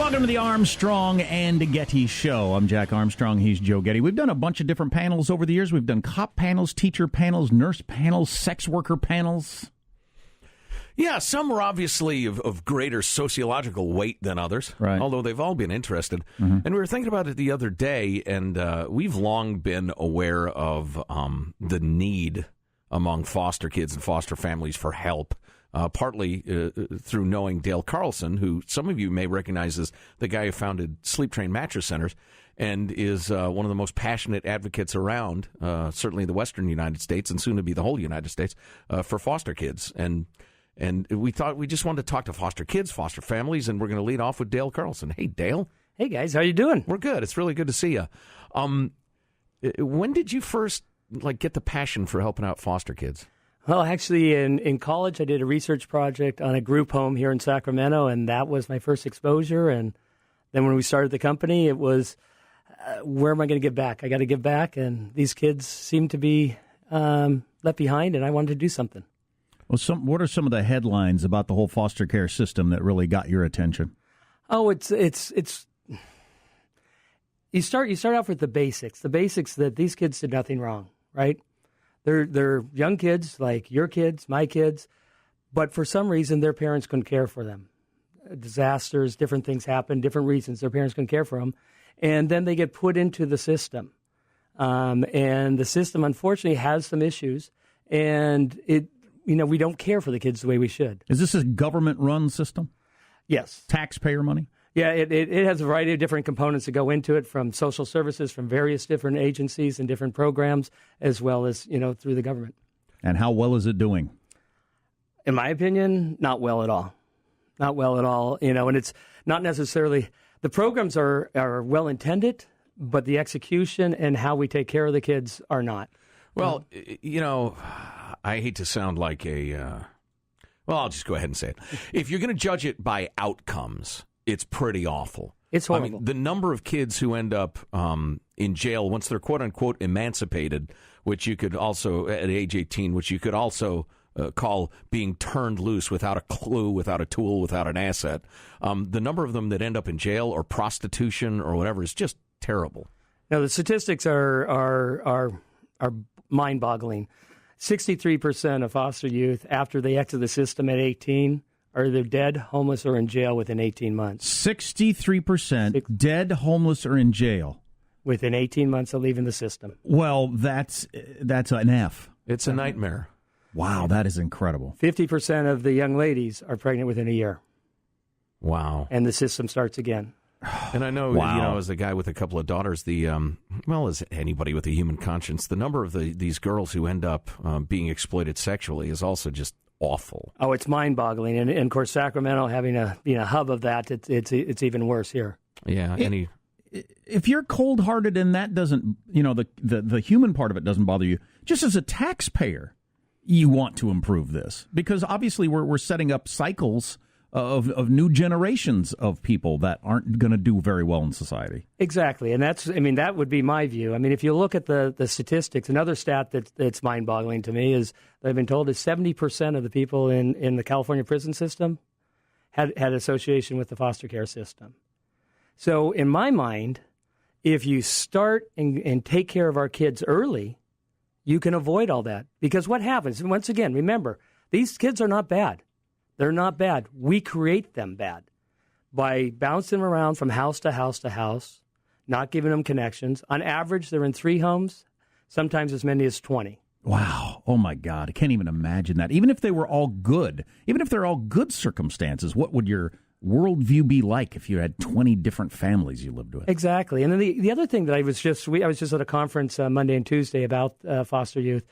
Welcome to the Armstrong and Getty Show. I'm Jack Armstrong. He's Joe Getty. We've done a bunch of different panels over the years. We've done cop panels, teacher panels, nurse panels, sex worker panels. Yeah, some are obviously of greater sociological weight than others, right, although they've all been interested. Mm-hmm. And we were thinking about it the other day, and we've long been aware of the need among foster kids and foster families for help. Partly through knowing Dale Carlson, who some of you may recognize as the guy who founded Sleep Train Mattress Centers and is one of the most passionate advocates around, certainly the western United States and soon to be the whole United States, for foster kids. And we thought we just wanted to talk to foster kids, foster families, and we're going to lead off with Dale Carlson. Hey, Dale. Hey, guys. How you doing? We're good. It's really good to see you. When did you first get the passion for helping out foster kids? Well, actually, in college, I did a research project on a group home here in Sacramento, and that was my first exposure. And then when we started the company, it was, where am I going to give back? I got to give back, and these kids seem to be left behind, and I wanted to do something. Well, what are some of the headlines about the whole foster care system that really got your attention? Oh, it's you start off with the basics that these kids did nothing wrong, right? They're young kids like your kids, my kids, but for some reason their parents couldn't care for them. Disasters, different things happen, different reasons their parents couldn't care for them, and then they get put into the system, and the system unfortunately has some issues, and we don't care for the kids the way we should. Is this a government-run system? Yes. Taxpayer money? Yeah, it has a variety of different components that go into it, from social services, from various different agencies and different programs, as well as, through the government. And how well is it doing? In my opinion, not well at all. Not well at all, and it's not necessarily, the programs are well intended, but the execution and how we take care of the kids are not. Well, I hate to sound like I'll just go ahead and say it. If you're going to judge it by outcomes, it's pretty awful. It's horrible. I mean, the number of kids who end up in jail once they're quote-unquote emancipated, which you could also, at age 18, which you could also call being turned loose without a clue, without a tool, without an asset. The number of them that end up in jail or prostitution or whatever is just terrible. Now, the statistics are mind-boggling. 63% of foster youth, after they exit the system at 18, are either dead, homeless, or in jail within 18 months. 63% dead, homeless, or in jail. Within 18 months of leaving the system. Well, that's an F. It's a nightmare. Wow, that is incredible. 50% of the young ladies are pregnant within a year. Wow. And the system starts again. And I know, as a guy with a couple of daughters, as anybody with a human conscience, the number of these girls who end up being exploited sexually is also just awful. Oh, it's mind-boggling, and of course, Sacramento having a hub of that, it's even worse here. Yeah, if you're cold-hearted and that doesn't, the human part of it doesn't bother you, just as a taxpayer, you want to improve this because obviously we're setting up cycles of new generations of people that aren't going to do very well in society. Exactly, and that would be my view. I mean, if you look at the statistics, another stat that's mind-boggling to me is that I've been told is 70% of the people in the California prison system had association with the foster care system. So in my mind, if you start and take care of our kids early, you can avoid all that. Because what happens, and once again, remember, these kids are not bad. They're not bad. We create them bad by bouncing them around from house to house to house, not giving them connections. On average, they're in 3 homes, sometimes as many as 20. Wow. Oh, my God. I can't even imagine that. Even if they were all good, even if they're all good circumstances, what would your worldview be like if you had 20 different families you lived with? Exactly. And then the other thing that I was just at a conference Monday and Tuesday about foster youth.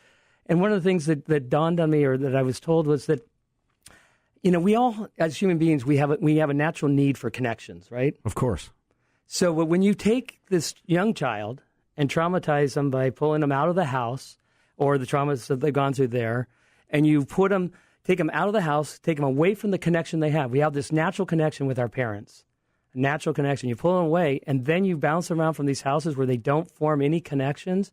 And one of the things that dawned on me or that I was told was that, we all, as human beings, we have a natural need for connections, right? Of course. So when you take this young child and traumatize them by pulling them out of the house or the traumas that they've gone through there, and you take them out of the house, take them away from the connection they have. We have this natural connection with our parents, a natural connection. You pull them away, and then you bounce around from these houses where they don't form any connections.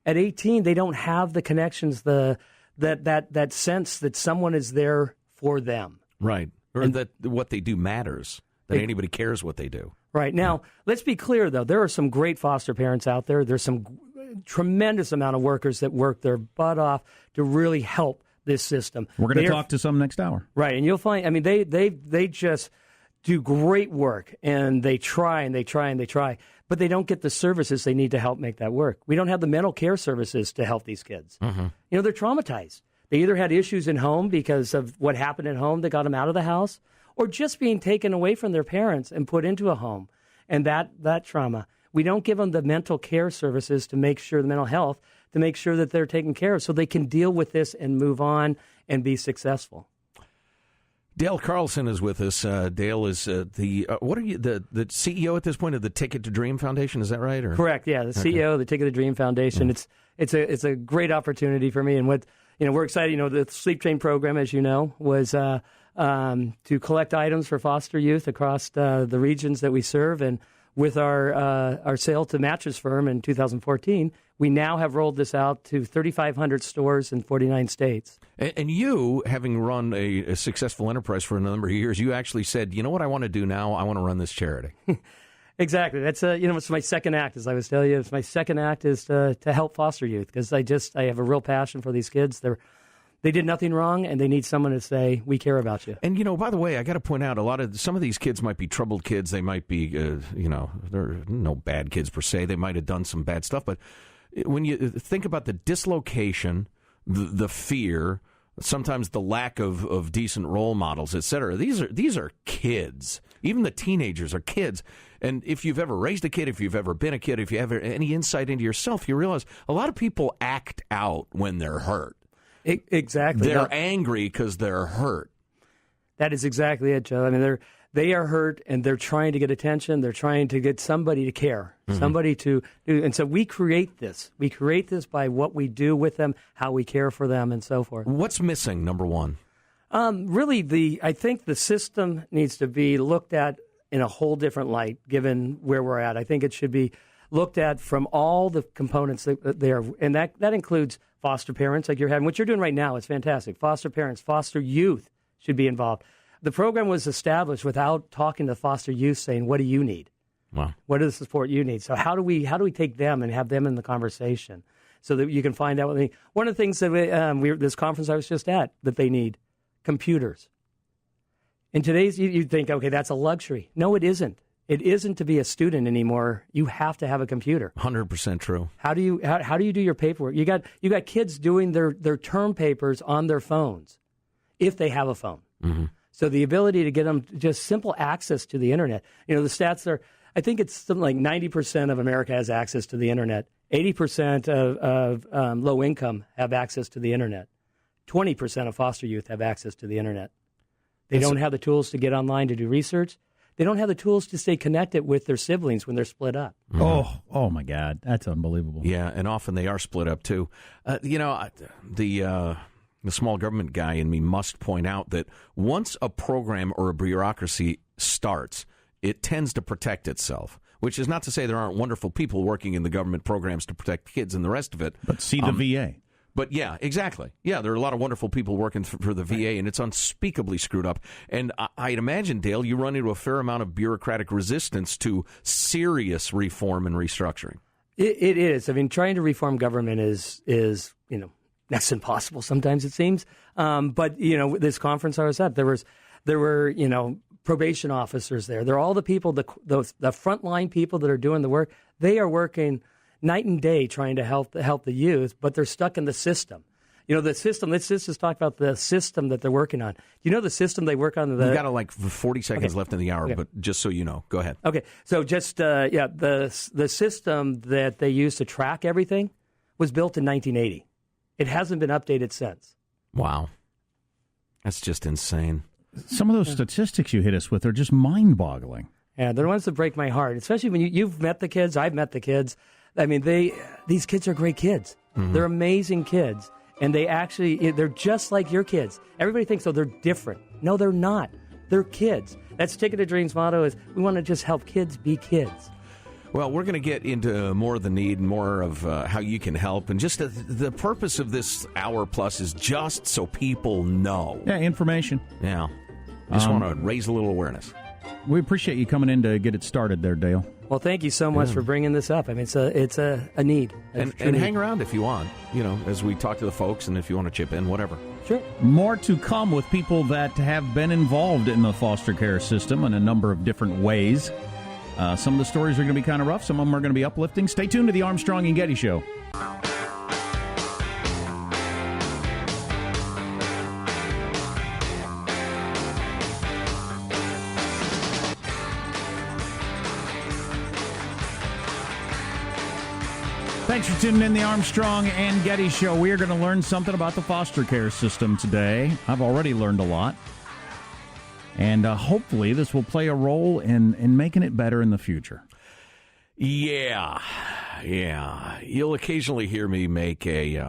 At 18, they don't have the connections, that sense that someone is there for them. Right. Or that what they do matters. that anybody cares what they do. Right. Now, let's be clear, though. There are some great foster parents out there. There's some tremendous amount of workers that work their butt off to really help this system. We're going to talk to some next hour. Right. And you'll find, I mean, they just do great work, and they try and they try and they try, but they don't get the services they need to help make that work. We don't have the mental care services to help these kids. Mm-hmm. You know, they're traumatized. They either had issues in home because of what happened at home that got them out of the house, or just being taken away from their parents and put into a home. And that trauma, we don't give them the mental care services to make sure, the mental health, to make sure that they're taken care of so they can deal with this and move on and be successful. Dale Carlson is with us. Dale is the CEO at this point of the Ticket to Dream Foundation. Is that right? Or? Correct. Yeah, the CEO of the Ticket to Dream Foundation. It's a great opportunity for me, and we're excited. You know, the Sleep Train program, as you know, was to collect items for foster youth across the regions that we serve, and with our sale to Mattress Firm in 2014, we now have rolled this out to 3,500 stores in 49 states. And you, having run a successful enterprise for a number of years, you actually said, you know what I want to do now? I want to run this charity. Exactly. That's it's my second act, as I was telling you. It's my second act is to help foster youth, because I have a real passion for these kids. They did nothing wrong, and they need someone to say, we care about you. And, by the way, I got to point out, some of these kids might be troubled kids. They might be, they're no bad kids per se. They might have done some bad stuff. But when you think about the dislocation, the fear, sometimes the lack of decent role models, et cetera, these are kids. Even the teenagers are kids. And if you've ever raised a kid, if you've ever been a kid, if you have any insight into yourself, you realize a lot of people act out when they're hurt. Exactly. They're angry because they're hurt. That is exactly it, Joe. I mean, they are hurt, and they're trying to get attention. They're trying to get somebody to care, somebody to do. And so we create this. We create this by what we do with them, how we care for them, and so forth. What's missing, number one? Really, I think the system needs to be looked at in a whole different light, given where we're at. I think it should be looked at from all the components that they are, and that includes foster parents like you're having. What you're doing right now is fantastic. Foster parents, foster youth should be involved. The program was established without talking to foster youth, saying, what do you need? Wow. What is the support you need? So how do we take them and have them in the conversation so that you can find out what they need? One of the things that this conference I was just at, that they need, computers. In today's, you'd think, okay, that's a luxury. No, it isn't. It isn't to be a student anymore. You have to have a computer. 100% true. How do you do your paperwork? You got kids doing their term papers on their phones, if they have a phone. Mm-hmm. So the ability to get them just simple access to the internet. The stats are, I think it's something like 90% of America has access to the internet. 80% of low income have access to the internet. 20% of foster youth have access to the internet. They don't have the tools to get online to do research. They don't have the tools to stay connected with their siblings when they're split up. Mm-hmm. Oh my God, that's unbelievable. Yeah, and often they are split up too. The small government guy in me must point out that once a program or a bureaucracy starts, it tends to protect itself. Which is not to say there aren't wonderful people working in the government programs to protect kids and the rest of it. But see the VA. But yeah, exactly. Yeah, there are a lot of wonderful people working for the VA, and it's unspeakably screwed up. And I'd imagine, Dale, you run into a fair amount of bureaucratic resistance to serious reform and restructuring. It is. I mean, trying to reform government is that's impossible sometimes, it seems. But this conference I was at, there were probation officers there. They're all the people, the frontline people that are doing the work. They are working night and day trying to help the youth, but they're stuck in the system. The system, let's just talk about the system that they're working on. Do you know the system they work on? We've got 40 seconds left in the hour, but just so you know, go ahead. Okay, so just, the system that they use to track everything was built in 1980. It hasn't been updated since. Wow. That's just insane. Some of those statistics you hit us with are just mind-boggling. Yeah, they're the ones that break my heart, especially when you've met the kids, I've met the kids. I mean, these kids are great kids. Mm-hmm. They're amazing kids. And they're just like your kids. Everybody thinks, they're different. No, they're not. They're kids. That's Ticket to Dream's motto is we want to just help kids be kids. Well, we're going to get into more of the need, more of how you can help. And just the purpose of this hour plus is just so people know. Yeah, information. Yeah. Just want to raise a little awareness. We appreciate you coming in to get it started there, Dale. Well, thank you so much for bringing this up. I mean, it's a need. And hang around if you want, as we talk to the folks, and if you want to chip in, whatever. Sure. More to come with people that have been involved in the foster care system in a number of different ways. Some of the stories are going to be kind of rough. Some of them are going to be uplifting. Stay tuned to the Armstrong and Getty Show. Thanks for tuning in the Armstrong and Getty Show. We are going to learn something about the foster care system today. I've already learned a lot. And hopefully this will play a role in making it better in the future. Yeah. You'll occasionally hear me make a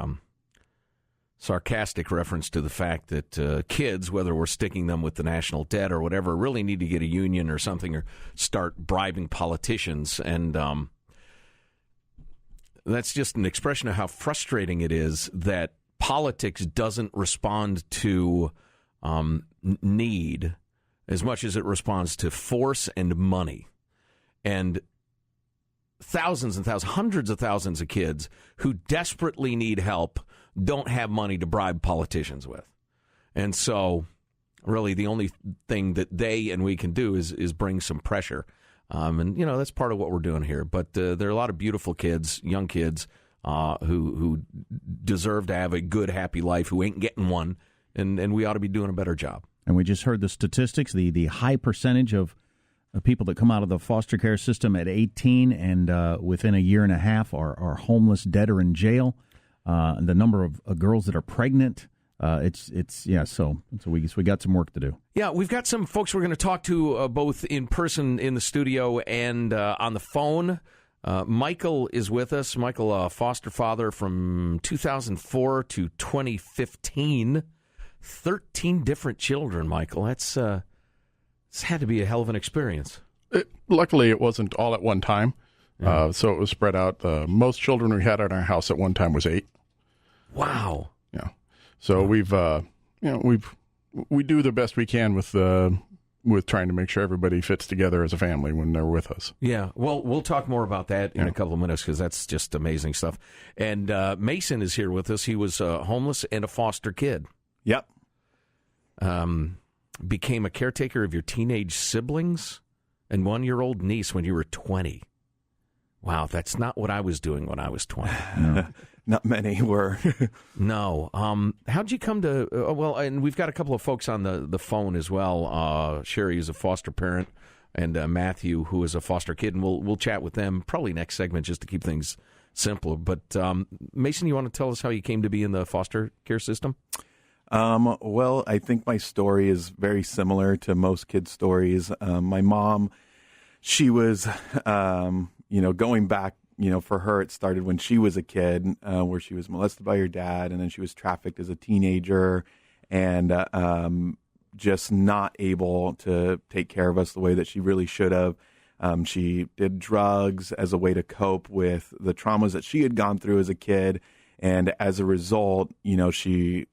sarcastic reference to the fact that kids, whether we're sticking them with the national debt or whatever, really need to get a union or something or start bribing politicians. And that's just an expression of how frustrating it is that politics doesn't respond to need as much as it responds to force and money. And thousands and thousands, hundreds of thousands of kids who desperately need help don't have money to bribe politicians with. And so really the only thing that they and we can do is bring some pressure. And, that's part of what we're doing here. But there are a lot of beautiful kids, young kids, who deserve to have a good, happy life, who ain't getting one, and we ought to be doing a better job. And we just heard the statistics, the high percentage of people that come out of the foster care system at 18 and within a year and a half are homeless, dead, or in jail. The number of girls that are pregnant. So we got some work to do. Yeah, we've got some folks we're going to talk to both in person in the studio and on the phone. Michael is with us. Michael, a foster father from 2004 to 2015. 13 different children, Michael. It's had to be a hell of an experience. Luckily, it wasn't all at one time, so it was spread out. Most children we had at our house at one time was 8. Wow. Yeah. So we do the best we can with trying to make sure everybody fits together as a family when they're with us. Yeah. Well, we'll talk more about that in a couple of minutes because that's just amazing stuff. And Mason is here with us. He was homeless and a foster kid. Yep. Became a caretaker of your teenage siblings and 1-year-old niece when you were 20. Wow, that's not what I was doing when I was 20. No. Not many were. No. How'd you come to... and we've got a couple of folks on the phone as well. Sherry is a foster parent, and Matthew, who is a foster kid, and we'll chat with them probably next segment just to keep things simpler. But Mason, you want to tell us how you came to be in the foster care system? Well, I think my story is very similar to most kids' stories. My mom, she was, going back, for her, it started when she was a kid, where she was molested by her dad, and then she was trafficked as a teenager, and just not able to take care of us the way that she really should have. She did drugs as a way to cope with the traumas that she had gone through as a kid, and as a result, she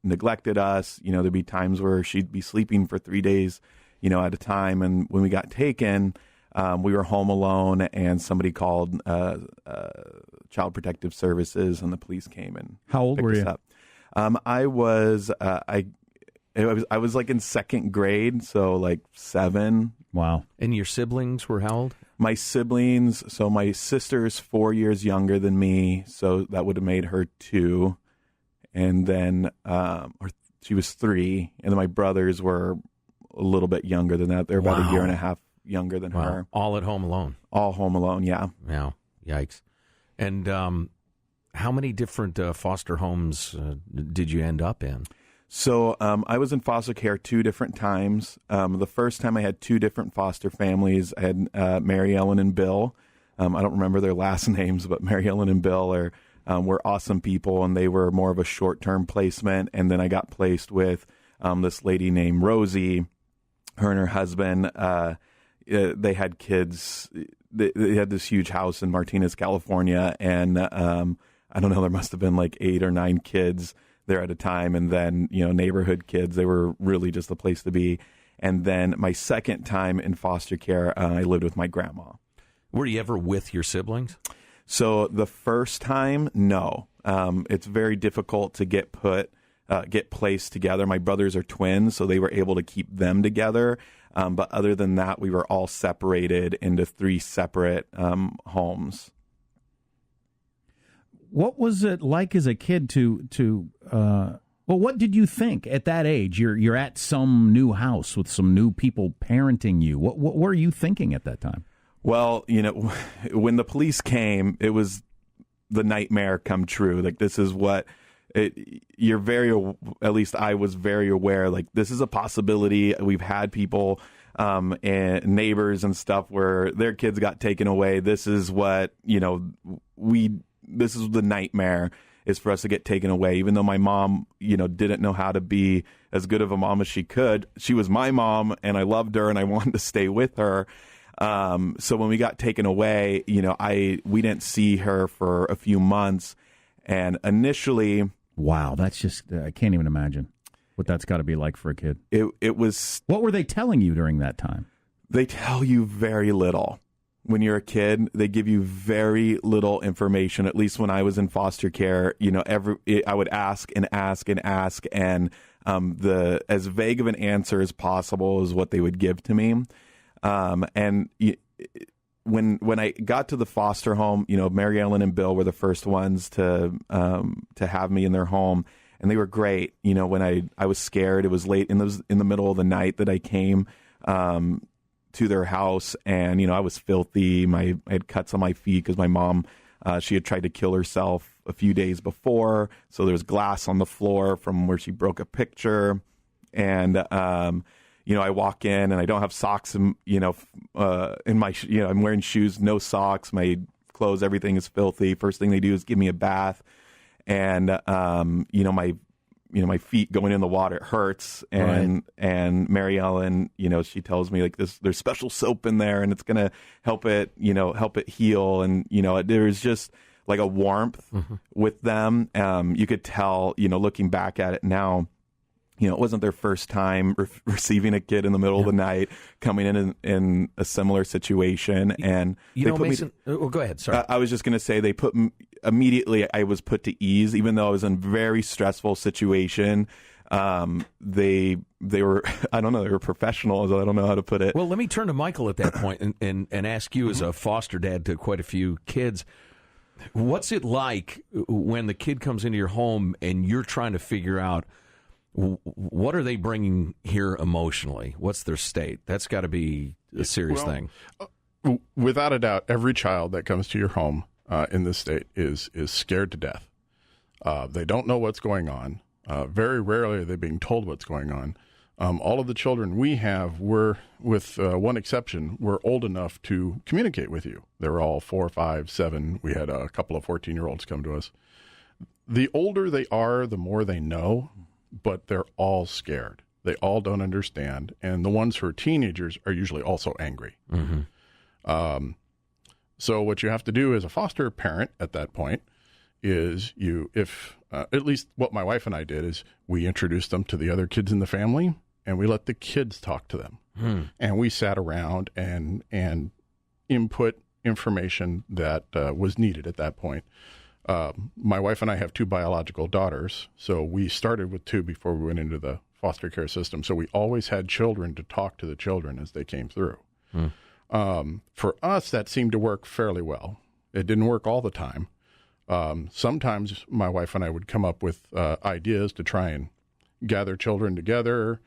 neglected us. There'd be times where she'd be sleeping for 3 days, at a time. And when we got taken, we were home alone, and somebody called Child Protective Services, and the police came and How old picked were us you? up. I was like in second grade, so like 7. Wow. And your siblings were how old? My siblings, so my sister's 4 years younger than me, so that would have made her 2. And then, she was 3, and then my brothers were a little bit younger than that. They're about a year and a half younger than her. All at home alone. All home alone, yeah. Wow. Yikes. And how many different foster homes did you end up in? So I was in foster care 2 different times. The first time I had 2 different foster families. I had Mary Ellen and Bill. I don't remember their last names, but Mary Ellen and Bill were awesome people, and they were more of a short-term placement. And then I got placed with this lady named Rosie. Her and her husband, they had kids. They had this huge house in Martinez, California, and I don't know, there must have been like 8 or 9 kids there at a time, and then neighborhood kids. They were really just the place to be. And then my second time in foster care, I lived with my grandma. Were you ever with your siblings? So the first time, no. It's very difficult to get placed together. My brothers are twins, so they were able to keep them together. But other than that, we were all separated into 3 separate homes. What was it like as a kid well, what did you think at that age? You're at some new house with some new people parenting you. What were you thinking at that time? Well, when the police came, it was the nightmare come true. Like, this is what at least I was very aware, like, this is a possibility. We've had people and neighbors and stuff where their kids got taken away. This is what, this is the nightmare, is for us to get taken away. Even though my mom, didn't know how to be as good of a mom as she could, she was my mom and I loved her and I wanted to stay with her. So when we got taken away, we didn't see her for a few months. And initially, wow, that's just, I can't even imagine what that's got to be like for a kid. It was. What were they telling you during that time? They tell you very little. When you're a kid, they give you very little information. At least when I was in foster care, I would ask and ask and ask, and as vague of an answer as possible is what they would give to me. And when I got to the foster home, Mary Ellen and Bill were the first ones to have me in their home, and they were great. When I was scared, it was late in the middle of the night that I came to their house, and I was filthy. I had cuts on my feet because my mom, she had tried to kill herself a few days before, so there was glass on the floor from where she broke a picture, and I walk in and I don't have socks, in my, I'm wearing shoes, no socks, my clothes, everything is filthy. First thing they do is give me a bath, and my feet going in the water, it hurts. And Mary Ellen, she tells me, like, there's special soap in there and it's going to help it heal. And, there's just like a warmth with them. You could tell, looking back at it now, it wasn't their first time receiving a kid in the middle of the night, coming in a similar situation. And Mason, go ahead. Sorry. I was just going to say immediately I was put to ease, even though I was in a very stressful situation. They were, I don't know, they were professionals. I don't know how to put it. Well, let me turn to Michael at that point and ask you, as a foster dad to quite a few kids, what's it like when the kid comes into your home and you're trying to figure out, what are they bringing here emotionally? What's their state? That's got to be a serious thing. Without a doubt, every child that comes to your home in this state is scared to death. They don't know what's going on. Very rarely are they being told what's going on. All of the children we have were, with one exception, were old enough to communicate with you. They were all 4, 5, 7. We had a couple of 14-year-olds come to us. The older they are, the more they know. But they're all scared. They all don't understand. And the ones who are teenagers are usually also angry. Mm-hmm. So what you have to do as a foster parent at that point is at least what my wife and I did is we introduced them to the other kids in the family, and we let the kids talk to them. And we sat around and input information that was needed at that point. My wife and I have 2 biological daughters, so we started with 2 before we went into the foster care system. So we always had children to talk to the children as they came through. For us, that seemed to work fairly well. It didn't work all the time. Sometimes my wife and I would come up with ideas to try and gather children together,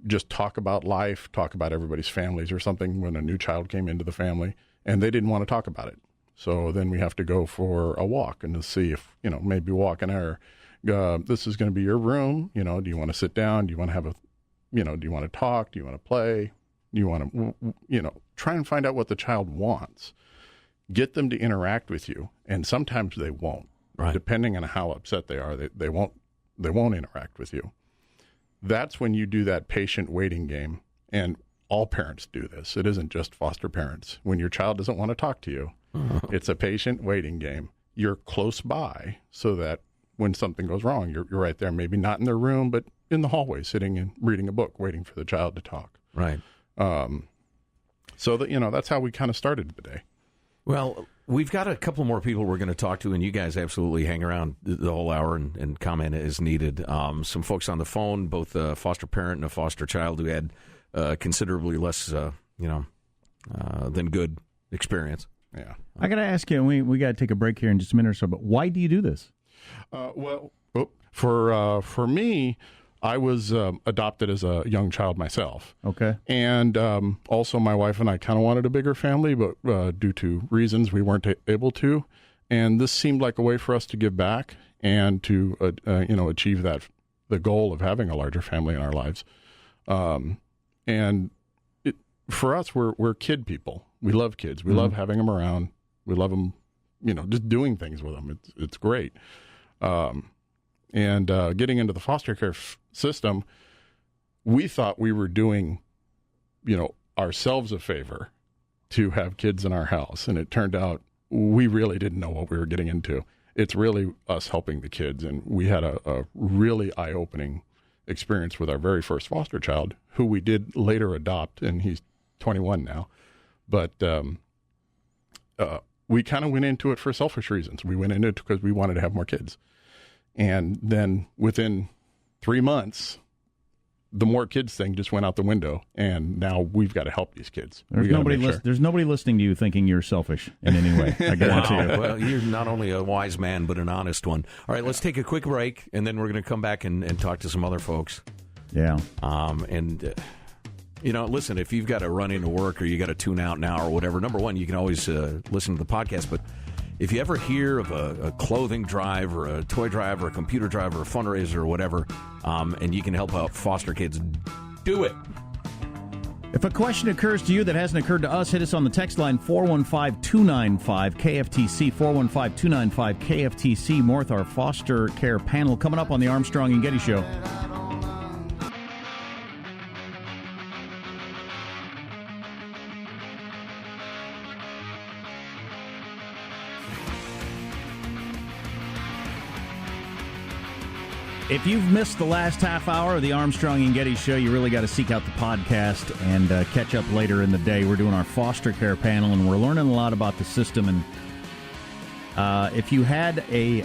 just talk about life, talk about everybody's families or something when a new child came into the family, and they didn't want to talk about it. So then we have to go for a walk and to see if, maybe walk an hour. This is going to be your room. Do you want to sit down? Do you want to have do you want to talk? Do you want to play? Do you want to, try and find out what the child wants. Get them to interact with you. And sometimes they won't. Right. Depending on how upset they are, they won't interact with you. That's when you do that patient waiting game. And all parents do this. It isn't just foster parents. When your child doesn't want to talk to you, it's a patient waiting game. You're close by so that when something goes wrong, you're right there, maybe not in their room, but in the hallway, sitting and reading a book, waiting for the child to talk. Right. So that, that's how we kind of started today. Well, we've got a couple more people we're going to talk to, and you guys absolutely hang around the whole hour and comment as needed. Some folks on the phone, both a foster parent and a foster child who had considerably less, than good experience. Yeah. I got to ask you, and we got to take a break here in just a minute or so, but why do you do this? For me, I was adopted as a young child myself. Okay. And also my wife and I kind of wanted a bigger family, but due to reasons we weren't able to. And this seemed like a way for us to give back and to, achieve the goal of having a larger family in our lives. For us, we're kid people. We love kids. We love having them around. We love them, just doing things with them. It's great. And getting into the foster care system, we thought we were doing, ourselves a favor to have kids in our house. And it turned out we really didn't know what we were getting into. It's really us helping the kids. And we had a really eye-opening experience with our very first foster child, who we did later adopt, and he's 21 now. But we kind of went into it for selfish reasons. We went into it because we wanted to have more kids. And then within 3 months, the more kids thing just went out the window, and now we've got to help these kids. There's nobody listening to you thinking you're selfish in any way. I guarantee you. Well, you're not only a wise man, but an honest one. All right, let's take a quick break, and then we're going to come back and talk to some other folks. Yeah. Listen, if you've got to run into work or you got to tune out now or whatever, number one, you can always listen to the podcast, but if you ever hear of a clothing drive or a toy drive or a computer drive or a fundraiser or whatever, and you can help out foster kids, do it. If a question occurs to you that hasn't occurred to us, hit us on the text line 415-295-KFTC, 415-295-KFTC. More with our foster care panel coming up on the Armstrong and Getty Show. If you've missed the last half hour of the Armstrong and Getty Show, you really got to seek out the podcast and catch up later in the day. We're doing our foster care panel, and we're learning a lot about the system. And if you had a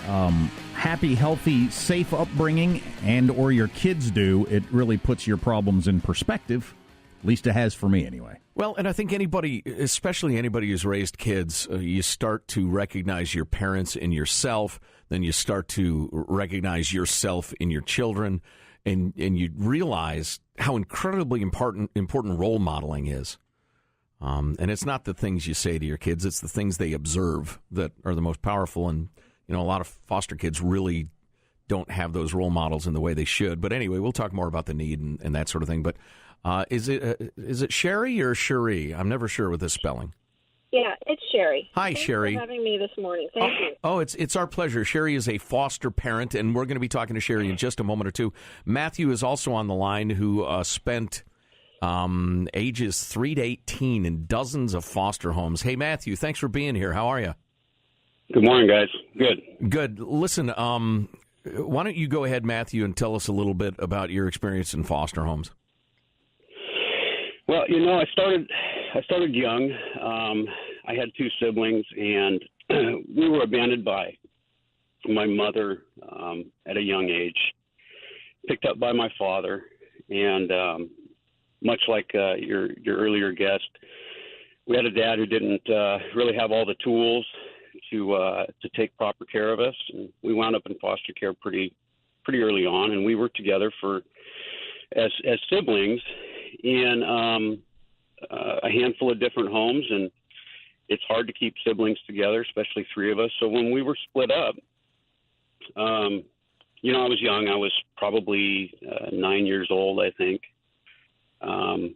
happy, healthy, safe upbringing, and or your kids do, it really puts your problems in perspective. At least it has for me, anyway. Well, and I think anybody, especially anybody who's raised kids, you start to recognize your parents in yourself. Then you start to recognize yourself in your children, and you realize how incredibly important role modeling is. And it's not the things you say to your kids; it's the things they observe that are the most powerful. And a lot of foster kids really don't have those role models in the way they should. But anyway, we'll talk more about the need and that sort of thing. But is it Sherry or Cherie? I'm never sure with this spelling. Yeah, it's Sherry. Hi, Thanks Sherry. for having me this morning. Thank you. Oh, it's our pleasure. Sherry is a foster parent, and we're going to be talking to Sherry in just a moment or two. Matthew is also on the line, who spent ages 3 to 18 in dozens of foster homes. Hey, Matthew, thanks for being here. How are you? Good morning, guys. Good. Listen, why don't you go ahead, Matthew, and tell us a little bit about your experience in foster homes? Well, I started young. I had 2 siblings, and we were abandoned by my mother at a young age, picked up by my father, and much like your earlier guest, we had a dad who didn't really have all the tools to take proper care of us, and we wound up in foster care pretty early on, and we worked together as siblings in a handful of different homes, and it's hard to keep siblings together, especially 3 of us. So when we were split up, I was young. I was probably 9 years old, I think, and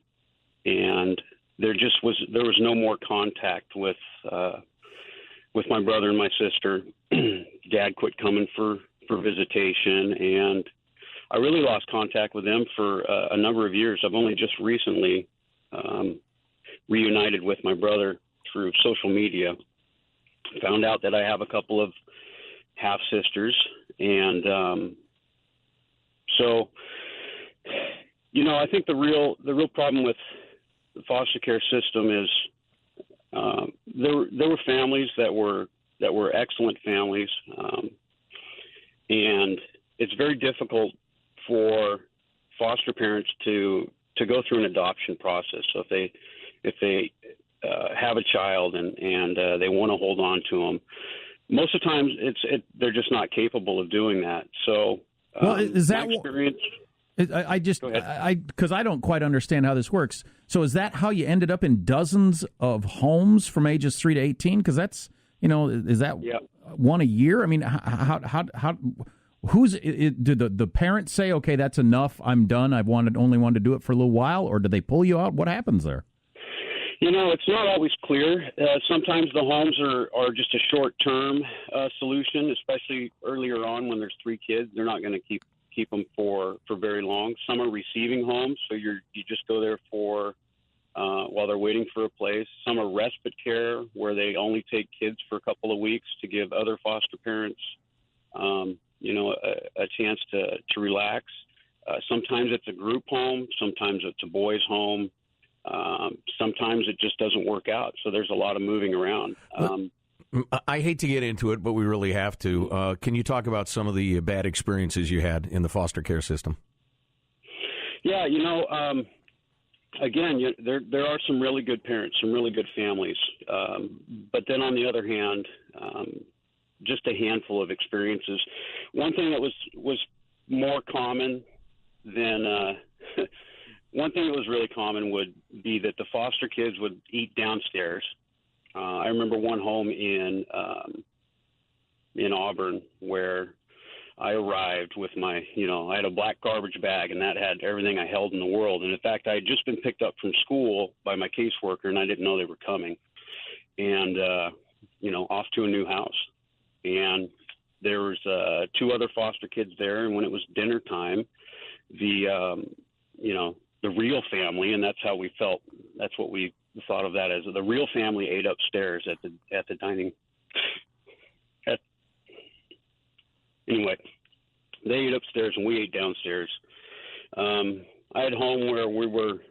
there was no more contact with my brother and my sister. Dad quit coming for visitation, and I really lost contact with them for a number of years. I've only just recently reunited with my brother through social media. Found out that I have a couple of half sisters, and so I think the real problem with the foster care system is there were families that were excellent families, and it's very difficult for foster parents to go through an adoption process. So if they have a child and they want to hold on to them, most of the times they're just not capable of doing that. So, is that my experience? Because I don't quite understand how this works. So is that how you ended up in dozens of homes from ages 3 to 18? Because that's, is that one a year? I mean, how did the parents say, okay, that's enough, I'm done, only wanted to do it for a little while, or did they pull you out? What happens there? It's not always clear. Sometimes the homes are just a short-term solution, especially earlier on when there's 3 kids. They're not going to keep them for very long. Some are receiving homes, so you just go there for while they're waiting for a place. Some are respite care, where they only take kids for a couple of weeks to give other foster parents, a chance to relax. Sometimes it's a group home. Sometimes it's a boys' home. Sometimes it just doesn't work out. So there's a lot of moving around. I hate to get into it, but we really have to. Can you talk about some of the bad experiences you had in the foster care system? Yeah, again, there are some really good parents, some really good families. But then on the other hand, just a handful of experiences. One thing that was more common than one thing that was really common would be that the foster kids would eat downstairs. I remember one home in Auburn where I arrived with my, I had a black garbage bag, and that had everything I held in the world. And in fact, I had just been picked up from school by my caseworker, and I didn't know they were coming. And, off to a new house. And there was 2 other foster kids there. And when it was dinner time, the real family, and that's how we felt, that's what we thought of that as, the real family ate upstairs at the dining. Anyway, they ate upstairs and we ate downstairs. I had home where we were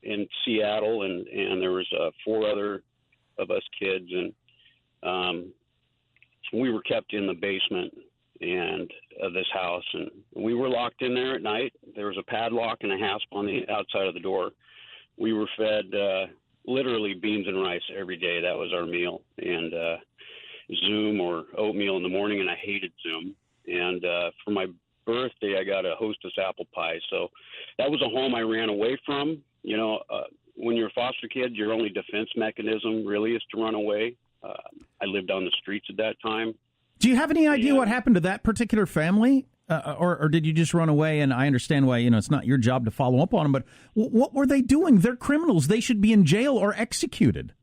in Seattle, and there was 4 other of us kids, and we were kept in the basement of this house, and we were locked in there at night. There was a padlock and a hasp on the outside of the door. We were fed literally beans and rice every day. That was our meal, and Zoom or oatmeal in the morning, and I hated Zoom. And for my birthday, I got a Hostess apple pie. So that was a home I ran away from. When you're a foster kid, your only defense mechanism really is to run away. I lived on the streets at that time. Do you have any idea what happened to that particular family? Or did you just run away? And I understand why, it's not your job to follow up on them, but what were they doing? They're criminals. They should be in jail or executed.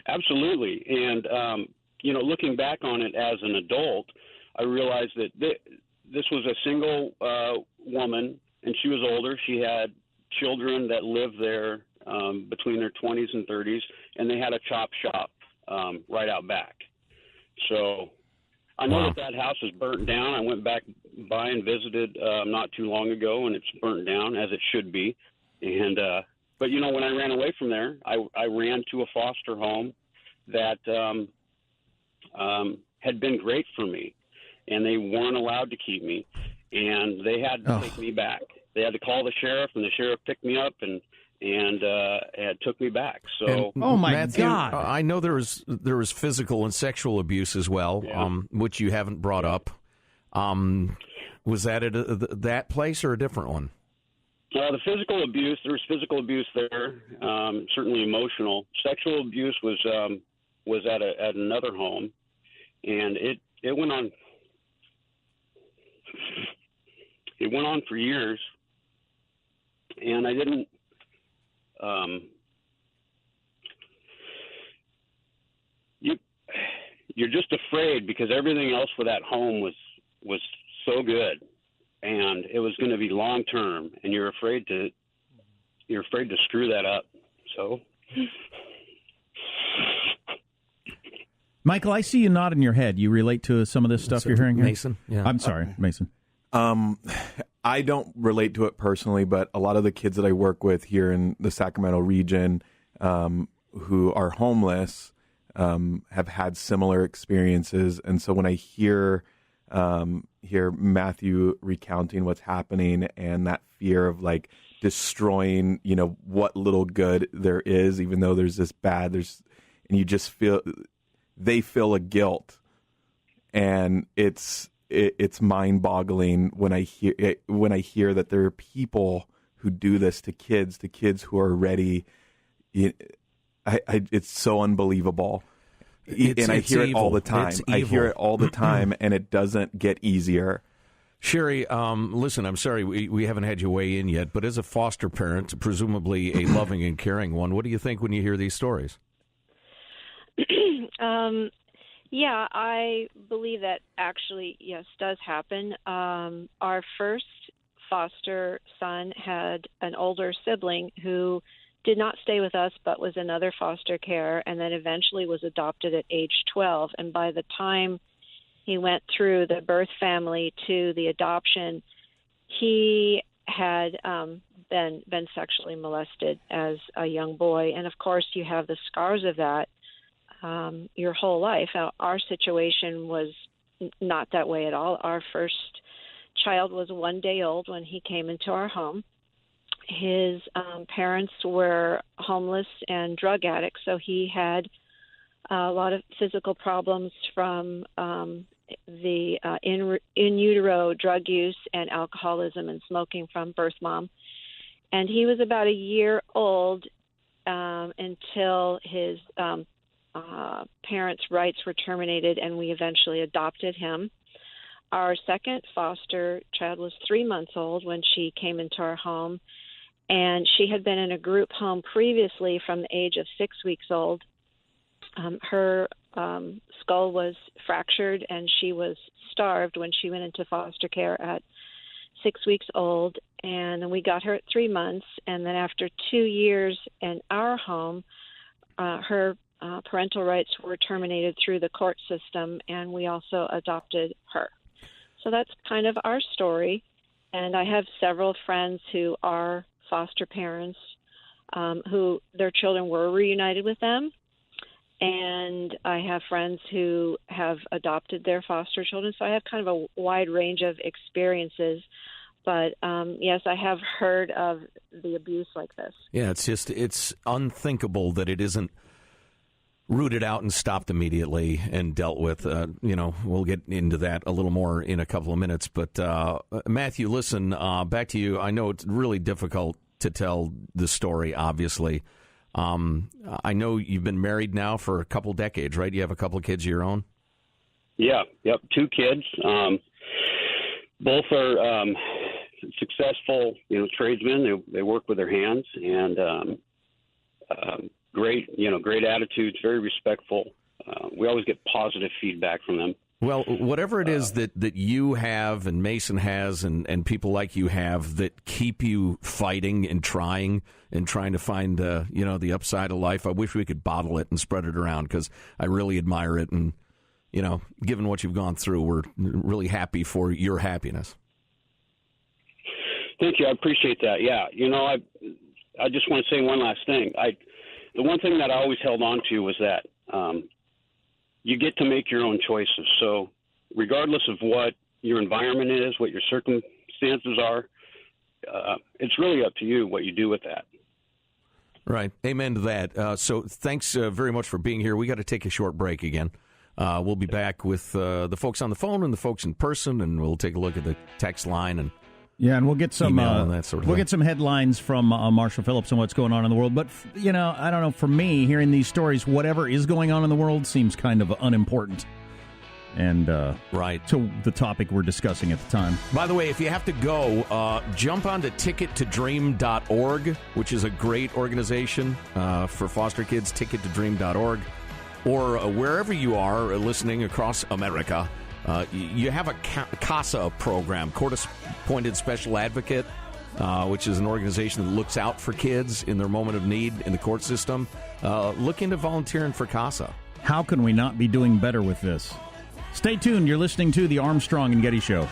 Absolutely. And, looking back on it as an adult, I realized that this was a single woman, and she was older. She had children that lived there between their 20s and 30s, and they had a chop shop right out back. So I know that house is burnt down. I went back by and visited not too long ago, and it's burnt down, as it should be. And but when I ran away from there, I ran to a foster home that had been great for me, and they weren't allowed to keep me, and they had to take me back. They had to call the sheriff, and the sheriff picked me up and took me back. So, Matthew, God! I know there was physical and sexual abuse as well, which you haven't brought up. Was that at that place or a different one? The physical abuse, there was physical abuse there, certainly emotional. Sexual abuse was at another home, and it went on. It went on for years, and I didn't. You're just afraid because everything else for that home was so good, and it was going to be long term, and you're afraid to screw that up. So, Michael, I see you nodding your head. You relate to some of this stuff you're hearing here? Mason? Yeah. I'm sorry, Mason. I don't relate to it personally, but a lot of the kids that I work with here in the Sacramento region who are homeless have had similar experiences. And so when I hear Matthew recounting what's happening and that fear of like destroying, what little good there is, even though there's this bad, and you just they feel a guilt, and it's mind-boggling when I hear that there are people who do this to kids who are ready. It's so unbelievable. And I hear it all the time. I hear it all the time, and it doesn't get easier. Sherry, listen, I'm sorry we haven't had you weigh in yet, but as a foster parent, presumably a loving and caring one, what do you think when you hear these stories? Yeah, I believe that actually, yes, does happen. Our first foster son had an older sibling who did not stay with us but was in other foster care, and then eventually was adopted at age 12. And by the time he went through the birth family to the adoption, he had been sexually molested as a young boy. And, of course, you have the scars of that your whole life. Now, our situation was not that way at all. Our first child was 1 day old when he came into our home. His parents were homeless and drug addicts, so he had a lot of physical problems from the in utero drug use and alcoholism and smoking from birth mom. And he was about a year old until his parents' rights were terminated, and we eventually adopted him. Our second foster child was 3 months old when she came into our home, and she had been in a group home previously from the age of 6 weeks old. Her skull was fractured, and she was starved when she went into foster care at 6 weeks old. And then we got her at 3 months, and then after 2 years in our home, her parental rights were terminated through the court system, and we also adopted her. So that's kind of our story. And I have several friends who are foster parents who their children were reunited with them. And I have friends who have adopted their foster children. So I have kind of a wide range of experiences. But, yes, I have heard of the abuse like this. Yeah, it's unthinkable that it isn't rooted out and stopped immediately and dealt with. We'll get into that a little more in a couple of minutes. But, Matthew, listen, back to you. I know it's really difficult to tell the story, obviously. I know you've been married now for a couple decades, right? You have a couple of kids of your own? Yeah, yep, 2 kids. Both are successful, tradesmen. They work with their hands, and great attitudes, very respectful. We always get positive feedback from them. Well, whatever it is that you have and Mason has and people like you have that keep you fighting and trying to find the upside of life, I wish we could bottle it and spread it around, because I really admire it. And, given what you've gone through, we're really happy for your happiness. Thank you. I appreciate that. Yeah. I just want to say one last thing. The one thing that I always held on to was that you get to make your own choices. So regardless of what your environment is, what your circumstances are, it's really up to you what you do with that. Right. Amen to that. So thanks very much for being here. We got to take a short break again. We'll be back with the folks on the phone and the folks in person, and we'll take a look at the text line and and we'll get some that sort of we'll thing. get some headlines from Marshall Phillips on what's going on in the world. But I don't know. For me, hearing these stories, whatever is going on in the world seems kind of unimportant, and right to the topic we're discussing at the time. By the way, if you have to go, jump onto tickettodream.org, which is a great organization for foster kids. Tickettodream.org, or wherever you are listening across America. You have a CASA program, Court-Appointed Special Advocate, which is an organization that looks out for kids in their moment of need in the court system. Look into volunteering for CASA. How can we not be doing better with this? Stay tuned. You're listening to the Armstrong and Getty Show.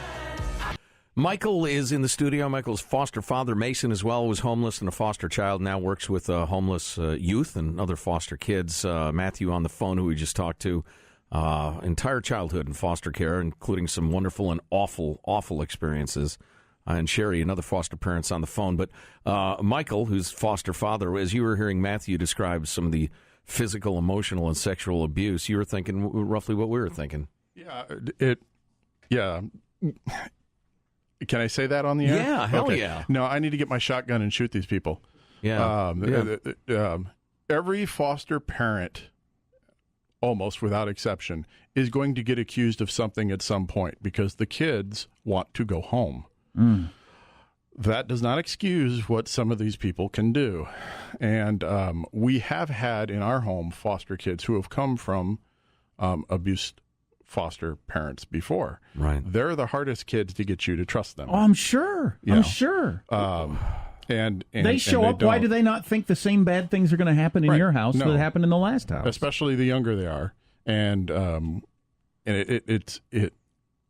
Michael is in the studio. Michael's foster father. Mason as well was homeless and a foster child, now works with homeless youth and other foster kids. Matthew on the phone, who we just talked to, entire childhood in foster care, including some wonderful and awful experiences. And Sherry, another foster parent's on the phone. But Michael, who's foster father, as you were hearing Matthew describe some of the physical, emotional, and sexual abuse, you were thinking roughly what we were thinking. Yeah. Can I say that on the air? Yeah, hell okay. yeah. No, I need to get my shotgun and shoot these people. Yeah. Every foster parent, almost without exception, is going to get accused of something at some point because the kids want to go home. Mm. That does not excuse what some of these people can do. And we have had in our home foster kids who have come from abused foster parents before. Right. They're the hardest kids to get you to trust them. Oh, I'm sure. Yeah. I'm sure. And they show up. Why do they not think the same bad things are going to happen in your house that happened in the last house? Especially the younger they are. And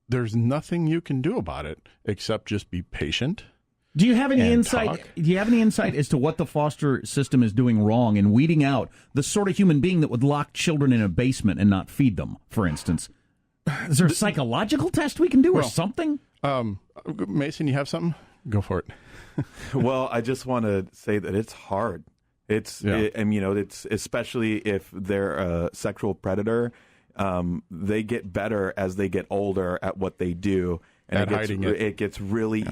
there's nothing you can do about it except just be patient. Do you have any insight? Talk? Do you have any insight as to what the foster system is doing wrong in weeding out the sort of human being that would lock children in a basement and not feed them, for instance? Is there a psychological test we can do or something? Mason, you have something? Go for it. Well, I just want to say that it's hard. It's especially if they're a sexual predator, they get better as they get older at what they do. And it gets really,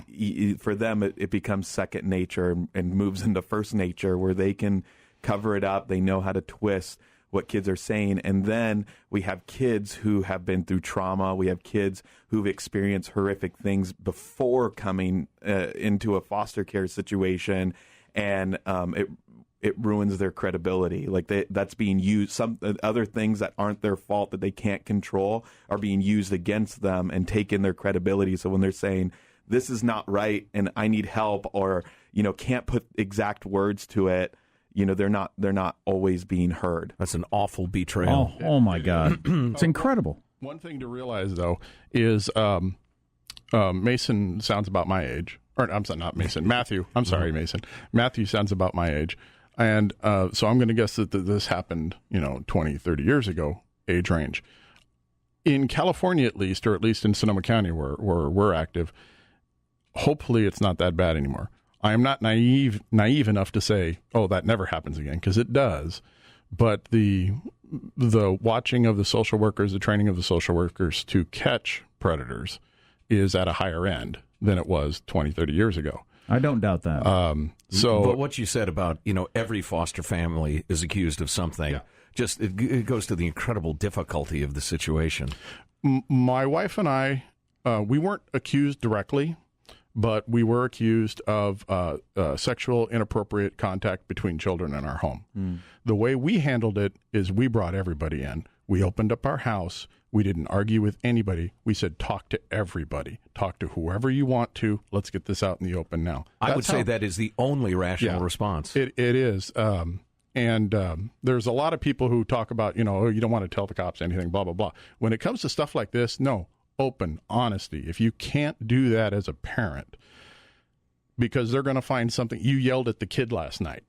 for them, it becomes second nature and moves into first nature where they can cover it up. They know how to twist what kids are saying. And then we have kids who have been through trauma. We have kids who've experienced horrific things before coming into a foster care situation. And it ruins their credibility. Like that's being used. Some other things that aren't their fault that they can't control are being used against them and taking their credibility. So when they're saying, this is not right and I need help, or, can't put exact words to it, they're not always being heard. That's an awful betrayal. Oh my God. It's incredible. One thing to realize, though, is Mason sounds about my age. Or I'm sorry, not Mason. Matthew. I'm sorry, Mason. Matthew sounds about my age. And so I'm going to guess that this happened, 20, 30 years ago, age range. In California, at least, or at least in Sonoma County where we're active, hopefully it's not that bad anymore. I am not naive enough to say, oh, that never happens again, because it does. But the watching of the social workers, the training of the social workers to catch predators is at a higher end than it was 20, 30 years ago. I don't doubt that. But what you said about, every foster family is accused of something, it goes to the incredible difficulty of the situation. My wife and I, we weren't accused directly, but we were accused of sexual inappropriate contact between children in our home. Mm. The way we handled it is we brought everybody in. We opened up our house. We didn't argue with anybody. We said, talk to everybody. Talk to whoever you want to. Let's get this out in the open now. I would say that is the only rational response. It is. And there's a lot of people who talk about, you don't want to tell the cops anything, blah, blah, blah. When it comes to stuff like this, no. Open honesty. If you can't do that as a parent, because they're going to find something, you yelled at the kid last night.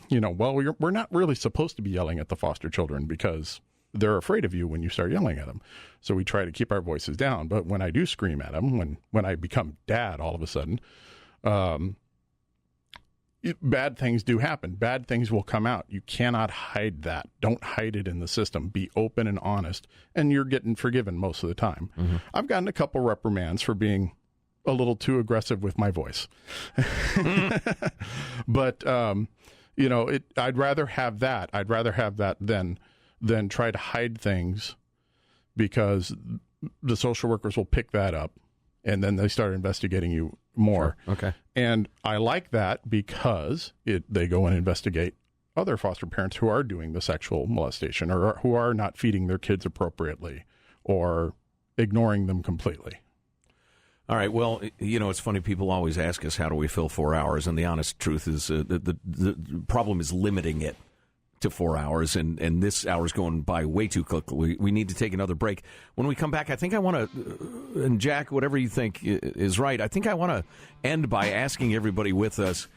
We're not really supposed to be yelling at the foster children because they're afraid of you when you start yelling at them. So we try to keep our voices down. But when I do scream at them, when I become dad all of a sudden, bad things do happen. Bad things will come out. You cannot hide that. Don't hide it in the system. Be open and honest, and you're getting forgiven most of the time. Mm-hmm. I've gotten a couple reprimands for being a little too aggressive with my voice. But, I'd rather have that. I'd rather have that than try to hide things, because the social workers will pick that up and then they start investigating you more. Sure. Okay. And I like that because they go and investigate other foster parents who are doing the sexual molestation or who are not feeding their kids appropriately or ignoring them completely. All right. Well, it's funny. People always ask us, how do we fill 4 hours? And the honest truth is the problem is limiting it. to 4 hours, and this hour's going by way too quickly. We need to take another break. When we come back, I think I want to, and Jack, whatever you think is right, I think I want to end by asking everybody with us,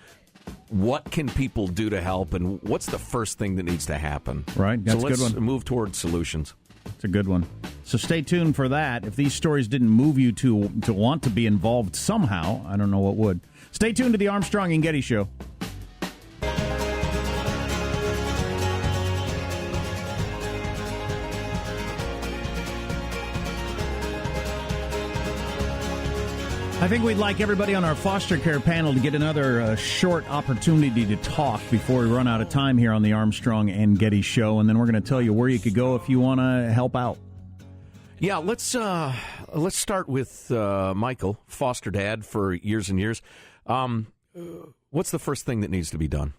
what can people do to help, and what's the first thing that needs to happen? Right, that's so a good let's one. move towards solutions. It's a good one. So stay tuned for that. If these stories didn't move you to want to be involved somehow, I don't know what would. Stay tuned to the Armstrong and Getty Show. I think we'd like everybody on our foster care panel to get another short opportunity to talk before we run out of time here on the Armstrong and Getty Show, and then we're going to tell you where you could go if you want to help out. Yeah, let's start with Michael, foster dad for years and years. What's the first thing that needs to be done?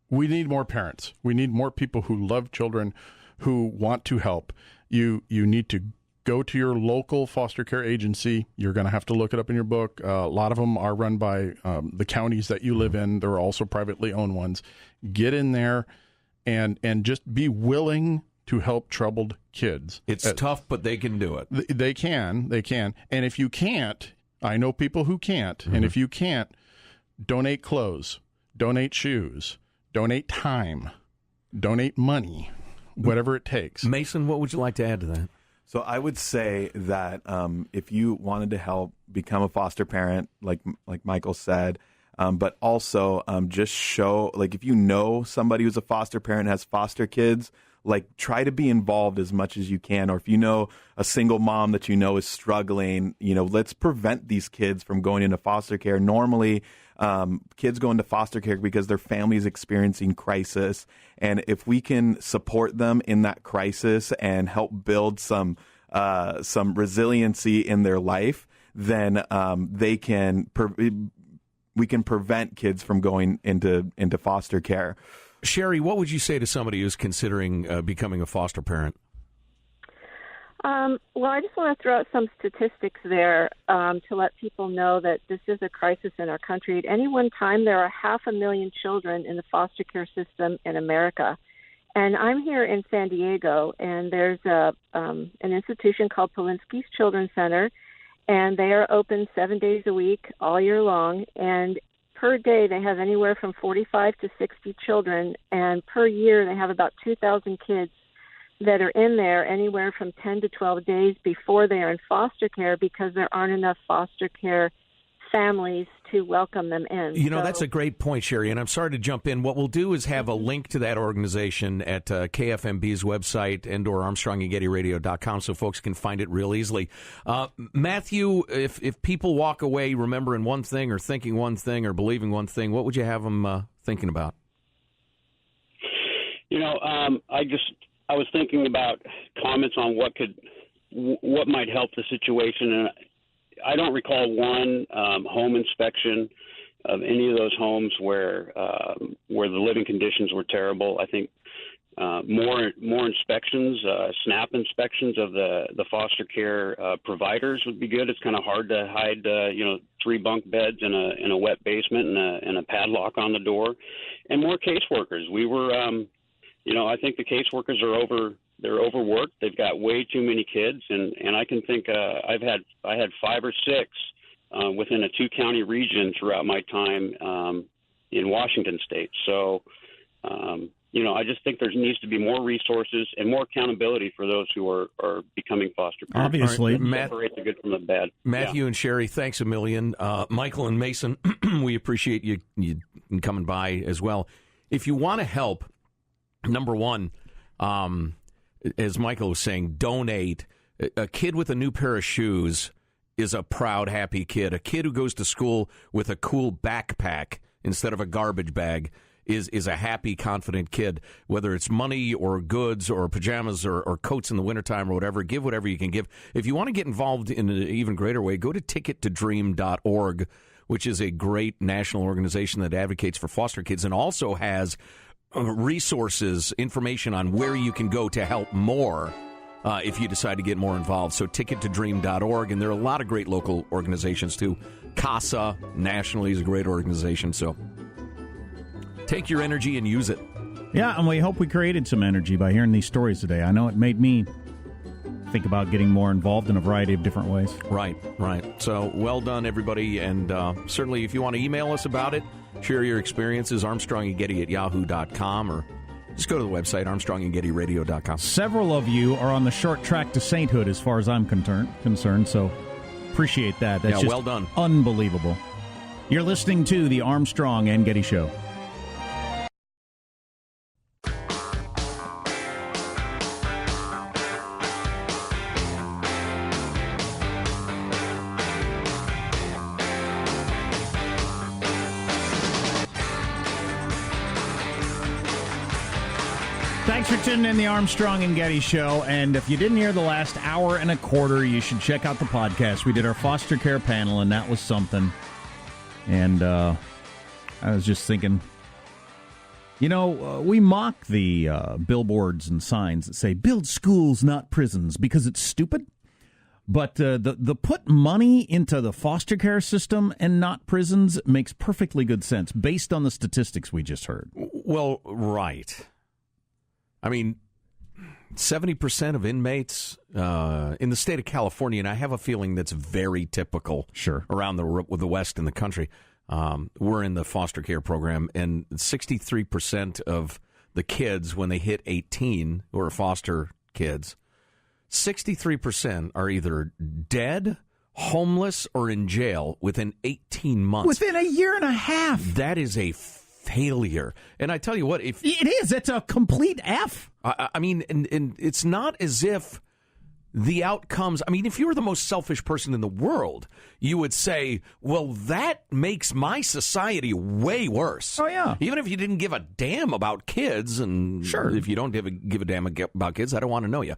We need more parents. We need more people who love children, who want to help. You need to go to your local foster care agency. You're going to have to look it up in your book. A lot of them are run by the counties that you live in. There are also privately owned ones. Get in there and just be willing to help troubled kids. It's tough, but they can do it. They can. And if you can't, I know people who can't. Mm-hmm. And if you can't, donate clothes, donate shoes, donate time, donate money, whatever it takes. Mason, what would you like to add to that? So I would say that if you wanted to help become a foster parent, like Michael said, but also just show, like if you know somebody who's a foster parent and has foster kids, like try to be involved as much as you can. Or if you know a single mom that you know is struggling, let's prevent these kids from going into foster care. Normally, kids go into foster care because their family is experiencing crisis. And if we can support them in that crisis and help build some resiliency in their life, then we can prevent kids from going into foster care. Sherry, what would you say to somebody who's considering becoming a foster parent? Well, I just want to throw out some statistics there to let people know that this is a crisis in our country. At any one time, there are 500,000 children in the foster care system in America. And I'm here in San Diego, and there's an institution called Polinsky's Children's Center, and they are open 7 days a week, all year long. And per day, they have anywhere from 45 to 60 children, and per year, they have about 2,000 kids that are in there anywhere from 10 to 12 days before they are in foster care because there aren't enough foster care families to welcome them in. That's a great point, Sherry, and I'm sorry to jump in. What we'll do is have a link to that organization at KFMB's website and or ArmstrongandGettyRadio.com so folks can find it real easily. Matthew, if people walk away remembering one thing or thinking one thing or believing one thing, what would you have them thinking about? I was thinking about comments on what might help the situation, and I don't recall one home inspection of any of those homes where the living conditions were terrible. I think more inspections, SNAP inspections of the foster care providers would be good. It's kind of hard to hide 3 bunk beds in a wet basement and a padlock on the door, and more caseworkers. We were I think the caseworkers they're overworked. They've got way too many kids, and I can think I had 5 or 6 within a 2-county region throughout my time in Washington State. So, I just think there needs to be more resources and more accountability for those who are becoming foster parents. Obviously, separate the good from the bad. Matthew and Sherry, thanks a million. Michael and Mason, we appreciate you coming by as well. If you want to help, number one, as Michael was saying, donate. A kid with a new pair of shoes is a proud, happy kid. A kid who goes to school with a cool backpack instead of a garbage bag is a happy, confident kid. Whether it's money or goods or pajamas or coats in the wintertime or whatever, give whatever you can give. If you want to get involved in an even greater way, go to tickettodream.org, which is a great national organization that advocates for foster kids and also has resources, information on where you can go to help more if you decide to get more involved. So tickettodream.org, and there are a lot of great local organizations too. CASA nationally is a great organization, so take your energy and use it. Yeah, and we hope we created some energy by hearing these stories today. I know it made me think about getting more involved in a variety of different ways. Right. So well done, everybody. And certainly if you want to email us about it, share your experiences, armstrongandgetty@yahoo.com, or just go to the website, armstrongandgettyradio.com. Several of you are on the short track to sainthood as far as I'm concerned, so appreciate that. That's just well done. Unbelievable. You're listening to the Armstrong and Getty Show. Thanks for tuning in the Armstrong and Getty Show. And if you didn't hear the last hour and a quarter, you should check out the podcast. We did our foster care panel, and that was something. And I was just thinking, we mock the billboards and signs that say, build schools, not prisons, because it's stupid. But the put money into the foster care system and not prisons makes perfectly good sense based on the statistics we just heard. Well, right. I mean, 70% of inmates in the state of California, and I have a feeling that's very typical around the West in the country, we're in the foster care program, and 63% of the kids, when they hit 18, who are foster kids, 63% are either dead, homeless, or in jail within 18 months. Within a year and a half. That is a failure. And I tell you what, if it is, it's a complete F. I mean, and it's not as if the outcomes, I mean, if you were the most selfish person in the world, you would say, well, that makes my society way worse. Oh, yeah. Even if you didn't give a damn about kids, and if you don't give a damn about kids, I don't want to know you.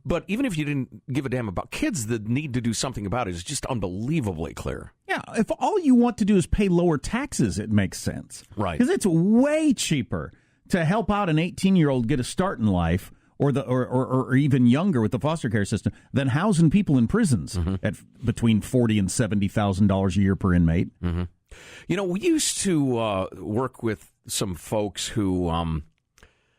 But even if you didn't give a damn about kids, the need to do something about it is just unbelievably clear. Yeah, if all you want to do is pay lower taxes, it makes sense. Right. Because it's way cheaper to help out an 18-year-old get a start in life, or even younger with the foster care system, than housing people in prisons at between $40,000 and $70,000 a year per inmate. Mm-hmm. We used to work with some folks who, I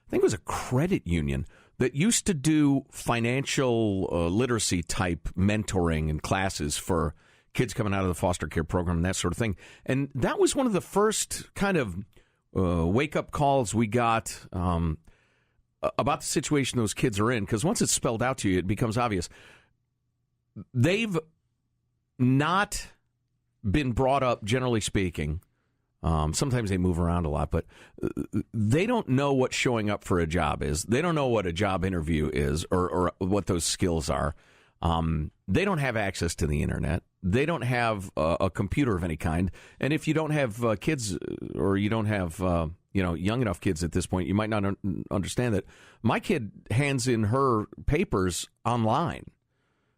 think it was a credit union, that used to do financial literacy type mentoring and classes for kids coming out of the foster care program and that sort of thing. And that was one of the first kind of wake-up calls we got about the situation those kids are in, because once it's spelled out to you, it becomes obvious. They've not been brought up, generally speaking. Sometimes they move around a lot, but they don't know what showing up for a job is. They don't know what a job interview is or what those skills are. They don't have access to the internet. They don't have a computer of any kind. And if you don't have kids, or you don't have young enough kids at this point, you might not understand that. My kid hands in her papers online.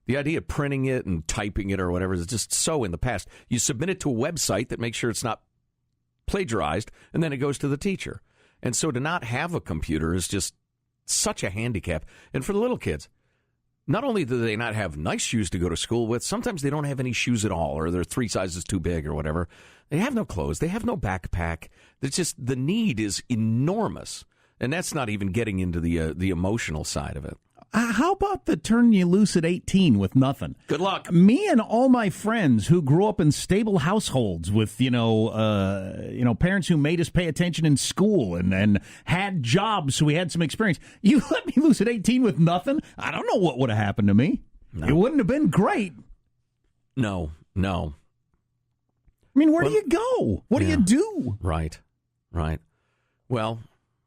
The idea of printing it and typing it or whatever is just so in the past. You submit it to a website that makes sure it's not plagiarized, and then it goes to the teacher. And so to not have a computer is just such a handicap. And for the little kids, not only do they not have nice shoes to go to school with, sometimes they don't have any shoes at all, or they're 3 sizes too big or whatever. They have no clothes. They have no backpack. It's just, the need is enormous. And that's not even getting into the emotional side of it. How about the turn you loose at 18 with nothing? Good luck. Me and all my friends who grew up in stable households with, parents who made us pay attention in school and had jobs, so we had some experience. You let me loose at 18 with nothing? I don't know what would have happened to me. No. It wouldn't have been great. No. I mean, where do you go? What do you do? Right. Well,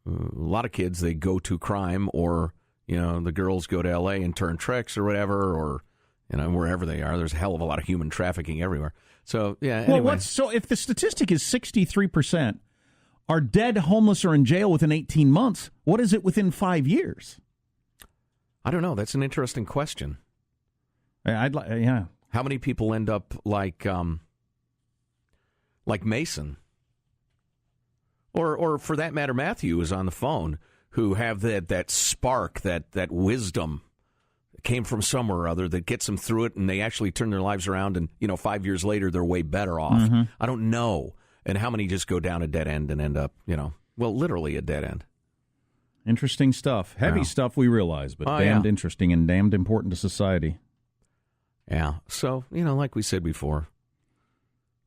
a lot of kids, they go to crime, or the girls go to L.A. and turn tricks or whatever, or, wherever they are. There's a hell of a lot of human trafficking everywhere. So, yeah, anyway. Well, so if the statistic is 63% are dead, homeless, or in jail within 18 months, what is it within 5 years? I don't know. That's an interesting question. Yeah. How many people end up like Mason? Or for that matter, Matthew is on the phone, who have that spark, that wisdom came from somewhere or other that gets them through it, and they actually turn their lives around, and 5 years later they're way better off. I don't know. And how many just go down a dead end and end up Well, literally a dead end. Interesting stuff. Heavy stuff, we realize, but damned interesting and damned important to society. Yeah. So, like we said before,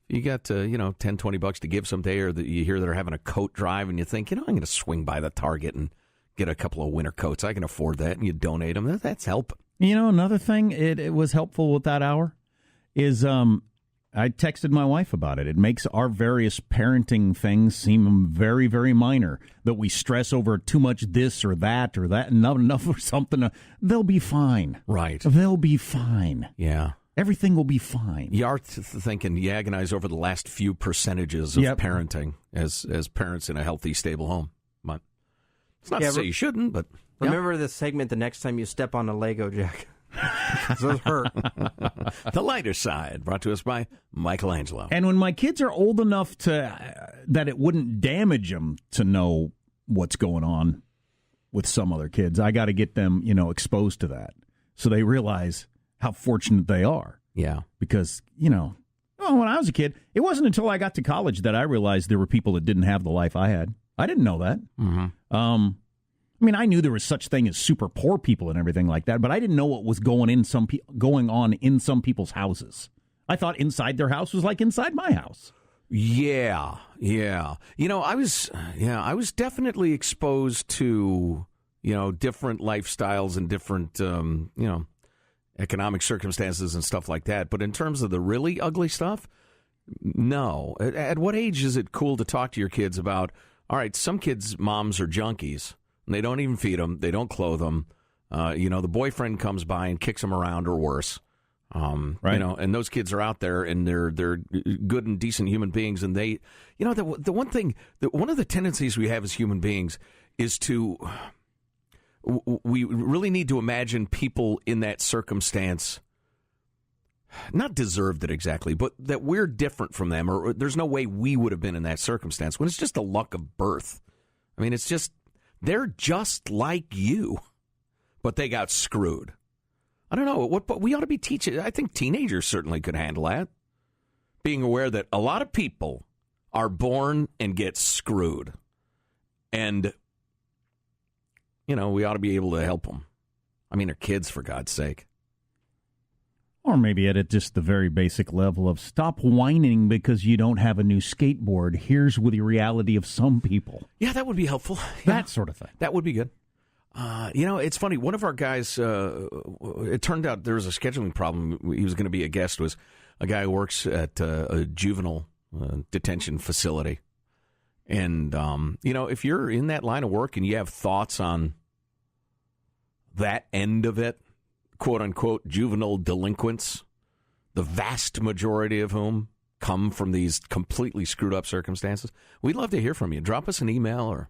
you got, $10, $20 to give someday, or that you hear they're having a coat drive, and you think, I'm going to swing by the Target and get a couple of winter coats. I can afford that, and you donate them. That's helping. Another thing it was helpful with that hour is I texted my wife about it. It makes our various parenting things seem very, very minor, that we stress over too much this or that, not enough or something. They'll be fine. Right. They'll be fine. Yeah. Everything will be fine. You are thinking, you agonize over the last few percentages of parenting as parents in a healthy, stable home. But it's not to say you shouldn't, but... Remember this segment the next time you step on a Lego, Jack. Those hurt. The lighter side, brought to us by Michelangelo. And when my kids are old enough that it wouldn't damage them to know what's going on with some other kids, I got to get them, exposed to that so they realize how fortunate they are. Yeah. Because, when I was a kid, it wasn't until I got to college that I realized there were people that didn't have the life I had. I didn't know that. Mm-hmm. I knew there was such thing as super poor people and everything like that, but I didn't know what was going on in some people's houses. I thought inside their house was like inside my house. Yeah. I was definitely exposed to, different lifestyles and different, economic circumstances and stuff like that. But in terms of the really ugly stuff, no. At what age is it cool to talk to your kids about, all right, some kids' moms are junkies. And they don't even feed them. They don't clothe them. The boyfriend comes by and kicks them around or worse. Right. And those kids are out there and they're good and decent human beings. And they, the one thing, one of the tendencies we have as human beings is we really need to imagine people in that circumstance not deserved it exactly, but that we're different from them, or there's no way we would have been in that circumstance when it's just the luck of birth. It's just, they're just like you, but they got screwed. I don't know. But we ought to be teaching. I think teenagers certainly could handle that. Being aware that a lot of people are born and get screwed. And, we ought to be able to help them. They're kids, for God's sake. Or maybe at just the very basic level of stop whining because you don't have a new skateboard. Here's the reality of some people. Yeah, that would be helpful. That sort of thing. That would be good. It's funny. One of our guys, it turned out there was a scheduling problem. He was going to be a guest, was a guy who works at a juvenile detention facility. And, if you're in that line of work and you have thoughts on that end of it, quote-unquote juvenile delinquents, the vast majority of whom come from these completely screwed up circumstances, we'd love to hear from you. Drop us an email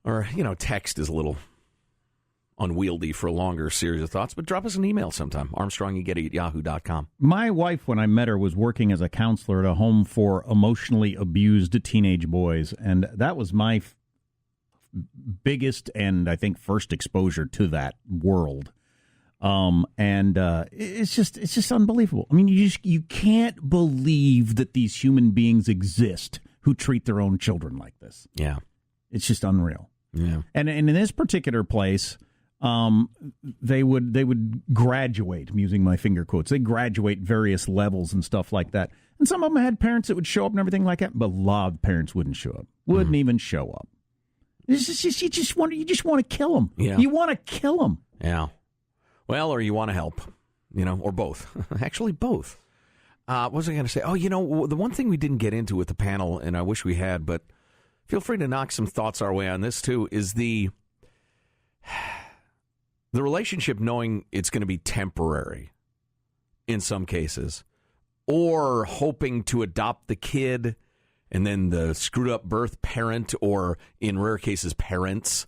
or text is a little unwieldy for a longer series of thoughts, but drop us an email sometime. Armstrong Getty at yahoo.com. My wife, when I met her, was working as a counselor at a home for emotionally abused teenage boys, and that was my biggest and, I think, first exposure to that world. It's just unbelievable. You can't believe that these human beings exist who treat their own children like this. Yeah. It's just unreal. Yeah. And in this particular place, they would graduate, I'm using my finger quotes. They graduate various levels and stuff like that. And some of them had parents that would show up and everything like that, but a lot of parents wouldn't show up. Wouldn't even show up. It's just, you just want to kill them. Yeah. You want to kill them. Yeah. Well, or you want to help, or both. Actually, both. What was I going to say? Oh, the one thing we didn't get into with the panel, and I wish we had, but feel free to knock some thoughts our way on this, too, is the relationship knowing it's going to be temporary in some cases, or hoping to adopt the kid and then the screwed up birth parent, or in rare cases, parents,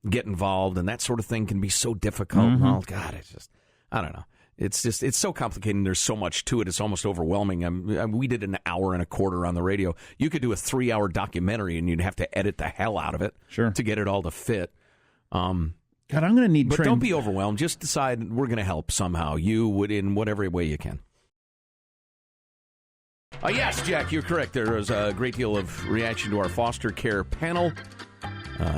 get involved, and that sort of thing can be so difficult. Mm-hmm. Oh, God, it's just, I don't know. It's so complicated, and there's so much to it. It's almost overwhelming. We did an hour and a quarter on the radio. You could do a 3-hour documentary, and you'd have to edit the hell out of it to get it all to fit. God, I'm going to need... But don't be overwhelmed. Just decide we're going to help somehow. You would in whatever way you can. Yes, Jack, you're correct. There was a great deal of reaction to our foster care panel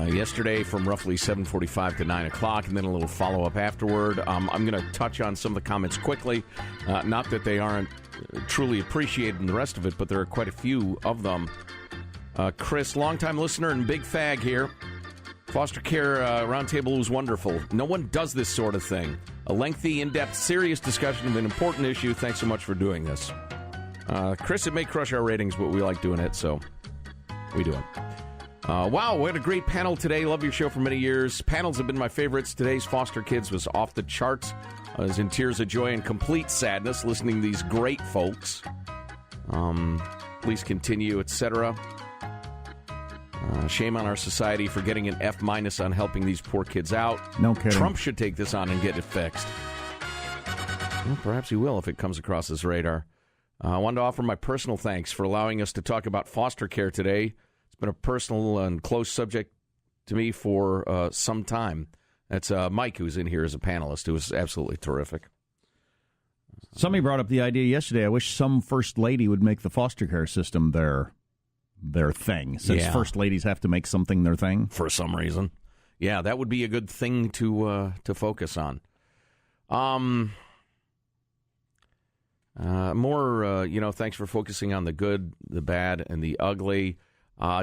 yesterday from roughly 7:45 to 9 o'clock, and then a little follow-up afterward. I'm going to touch on some of the comments quickly. Not that they aren't truly appreciated in the rest of it, but there are quite a few of them. Chris, longtime listener and big fag here. Foster care roundtable was wonderful. No one does this sort of thing. A lengthy, in-depth, serious discussion of an important issue. Thanks so much for doing this. Chris, it may crush our ratings, but we like doing it, so we do it. Wow, we had a great panel today. Love your show for many years. Panels have been my favorites. Today's Foster Kids was off the charts. I was in tears of joy and complete sadness listening to these great folks. Please continue, etc. Shame on our society for getting an F- on helping these poor kids out. No kidding. Trump should take this on and get it fixed. Well, perhaps he will if it comes across his radar. I wanted to offer my personal thanks for allowing us to talk about foster care today. It's been a personal and close subject to me for some time. That's Mike, who's in here as a panelist, who was absolutely terrific. Somebody brought up the idea yesterday. I wish some first lady would make the foster care system their thing, since first ladies have to make something their thing. For some reason. Yeah, that would be a good thing to focus on. Thanks for focusing on the good, the bad, and the ugly.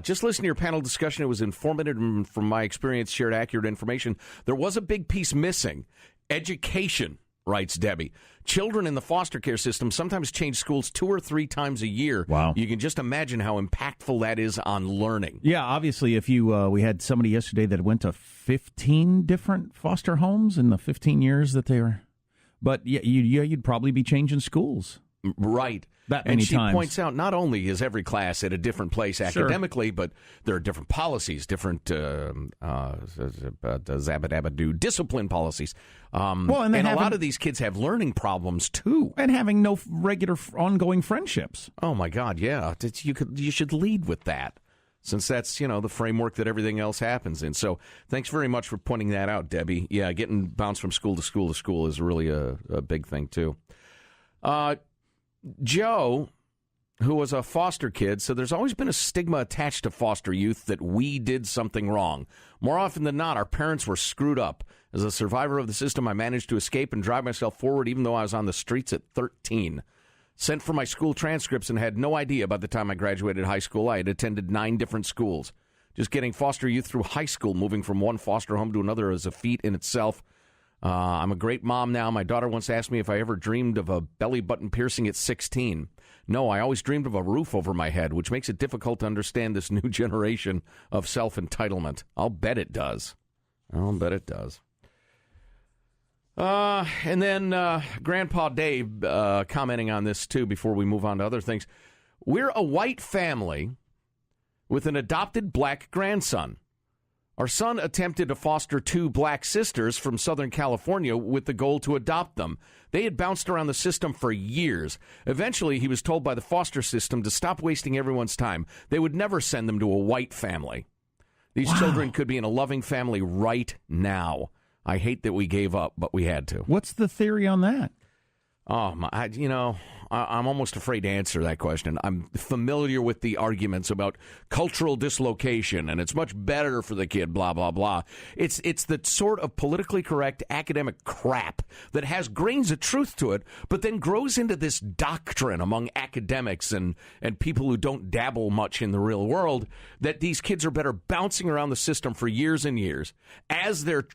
Just listen to your panel discussion. It was informative, and from my experience, shared accurate information. There was a big piece missing. Education, writes Debbie. Children in the foster care system sometimes change schools 2 or 3 times a year. Wow. You can just imagine how impactful that is on learning. Yeah, obviously, if you we had somebody yesterday that went to 15 different foster homes in the 15 years that they were... But yeah, you'd probably be changing schools. Right. That many and she times. Points out not only is every class at a different place academically, but there are different policies, different discipline policies. And a lot of these kids have learning problems, too. And having no regular ongoing friendships. Oh, my God, yeah. You should lead with that, since that's, the framework that everything else happens in. So thanks very much for pointing that out, Debbie. Yeah, getting bounced from school to school to school is really a big thing, too. Joe, who was a foster kid, said there's always been a stigma attached to foster youth that we did something wrong. More often than not, our parents were screwed up. As a survivor of the system, I managed to escape and drive myself forward even though I was on the streets at 13. Sent for my school transcripts and had no idea by the time I graduated high school. I had attended 9 different schools. Just getting foster youth through high school, moving from one foster home to another is a feat in itself. I'm a great mom now. My daughter once asked me if I ever dreamed of a belly button piercing at 16. No, I always dreamed of a roof over my head, which makes it difficult to understand this new generation of self-entitlement. I'll bet it does. And then Grandpa Dave commenting on this, too, before we move on to other things. We're a white family with an adopted black grandson. Our son attempted to foster 2 black sisters from Southern California with the goal to adopt them. They had bounced around the system for years. Eventually, he was told by the foster system to stop wasting everyone's time. They would never send them to a white family. These children could be in a loving family right now. I hate that we gave up, but we had to. What's the theory on that? Oh, I'm almost afraid to answer that question. I'm familiar with the arguments about cultural dislocation, and it's much better for the kid, blah, blah, blah. It's the sort of politically correct academic crap that has grains of truth to it, but then grows into this doctrine among academics and people who don't dabble much in the real world that these kids are better bouncing around the system for years and years as they're,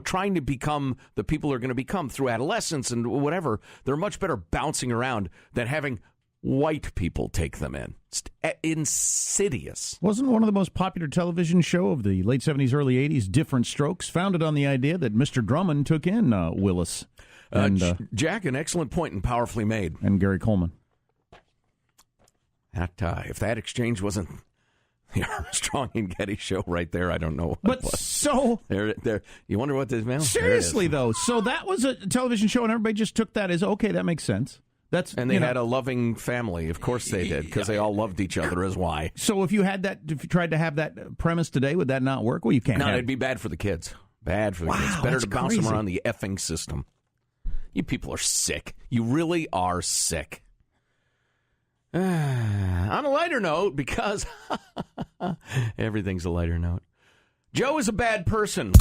trying to become the people they're going to become through adolescence and whatever. They're much better bouncing around than having white people take them in. It's insidious. Wasn't one of the most popular television show of the late 70s, early 80s, Different Strokes, founded on the idea that Mr. Drummond took in Willis. And, Jack, an excellent point and powerfully made. And Gary Coleman. If that exchange wasn't the Armstrong and Getty show right there, I don't know what But was. so... There. You wonder what this meant? Seriously, though. So that was a television show, and everybody just took that as, okay, that makes sense. And they had a loving family. Of course they did, because they all loved each other is why. So if you tried to have that premise today, would that not work? Well, you can't. No, it'd be bad for the kids. Bad for the kids. Better to bounce them around the effing system. You people are sick. You really are sick. On a lighter note, because everything's a lighter note, Joe is a bad person.